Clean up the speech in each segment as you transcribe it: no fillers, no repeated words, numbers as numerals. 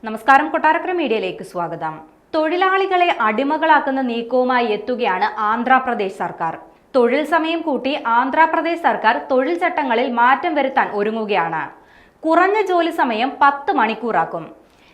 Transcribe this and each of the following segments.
നമസ്കാരം, കൊട്ടാരക്കര മീഡിയയിലേക്ക് സ്വാഗതം. തൊഴിലാളികളെ അടിമകളാക്കുന്ന നീക്കവുമായി എത്തുകയാണ് ആന്ധ്രാപ്രദേശ് സർക്കാർ. തൊഴിൽ സമയം കൂട്ടി ആന്ധ്രാപ്രദേശ് സർക്കാർ തൊഴിൽ ചട്ടങ്ങളിൽ മാറ്റം വരുത്താൻ ഒരുങ്ങുകയാണ്. കുറഞ്ഞ ജോലി സമയം 10 മണിക്കൂറാക്കും.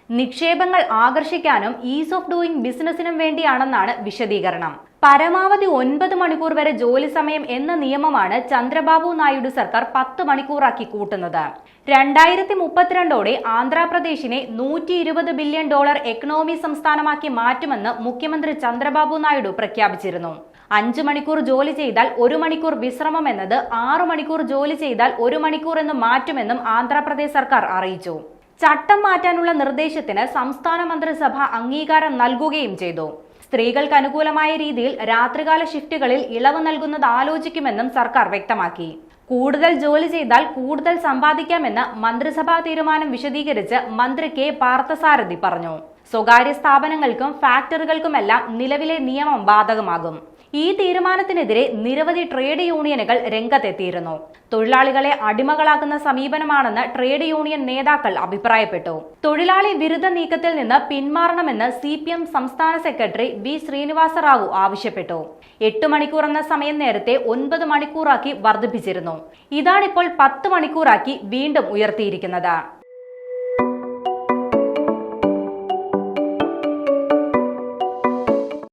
നിക്ഷേപങ്ങൾ ആകർഷിക്കാനും ഈസ് ഓഫ് ഡൂയിങ് ബിസിനസിനും വേണ്ടിയാണെന്നാണ് വിശദീകരണം. പരമാവധി 9 മണിക്കൂർ വരെ ജോലി സമയം എന്ന നിയമമാണ് ചന്ദ്രബാബു നായിഡു സർക്കാർ 10 മണിക്കൂറാക്കി കൂട്ടുന്നത്. 2032ഓടെ ആന്ധ്രാപ്രദേശിനെ $120 ബില്യൺ എക്കണോമി സംസ്ഥാനമാക്കി മാറ്റുമെന്ന് മുഖ്യമന്ത്രി ചന്ദ്രബാബു നായിഡു പ്രഖ്യാപിച്ചിരുന്നു. 5 മണിക്കൂർ ജോലി ചെയ്താൽ 1 മണിക്കൂർ വിശ്രമം എന്നത് 6 മണിക്കൂർ ജോലി ചെയ്താൽ 1 മണിക്കൂർ എന്ന് മാറ്റുമെന്നും ആന്ധ്രാപ്രദേശ് സർക്കാർ അറിയിച്ചു. ചട്ടം മാറ്റാനുള്ള നിർദ്ദേശത്തിന് സംസ്ഥാന മന്ത്രിസഭ അംഗീകാരം നൽകുകയും ചെയ്തു. സ്ത്രീകൾക്ക് അനുകൂലമായ രീതിയിൽ രാത്രികാല ഷിഫ്റ്റുകളിൽ ഇളവ് നൽകുന്നത് ആലോചിക്കുമെന്നും സർക്കാർ വ്യക്തമാക്കി. കൂടുതൽ ജോലി ചെയ്താൽ കൂടുതൽ സമ്പാദിക്കാമെന്ന് മന്ത്രിസഭാ തീരുമാനം വിശദീകരിച്ച് മന്ത്രി കെ പാർത്ഥസാരഥി പറഞ്ഞു. സ്വകാര്യ സ്ഥാപനങ്ങൾക്കും ഫാക്ടറികൾക്കുമെല്ലാം നിലവിലെ നിയമം ബാധകമാകും. ഈ തീരുമാനത്തിനെതിരെ നിരവധി ട്രേഡ് യൂണിയനുകൾ രംഗത്തെത്തിയിരുന്നു. തൊഴിലാളികളെ അടിമകളാക്കുന്ന സമീപനമാണെന്ന് ട്രേഡ് യൂണിയൻ നേതാക്കൾ അഭിപ്രായപ്പെട്ടു. തൊഴിലാളി വിരുദ്ധ നീക്കത്തിൽ നിന്ന് പിന്മാറണമെന്ന് CPM സംസ്ഥാന സെക്രട്ടറി വി ശ്രീനിവാസ റാവു ആവശ്യപ്പെട്ടു. 8 മണിക്കൂർ എന്ന സമയം നേരത്തെ 9 മണിക്കൂറാക്കി വർദ്ധിപ്പിച്ചിരുന്നു. ഇതാണിപ്പോൾ 10 മണിക്കൂറാക്കി വീണ്ടും ഉയർത്തിയിരിക്കുന്നത്.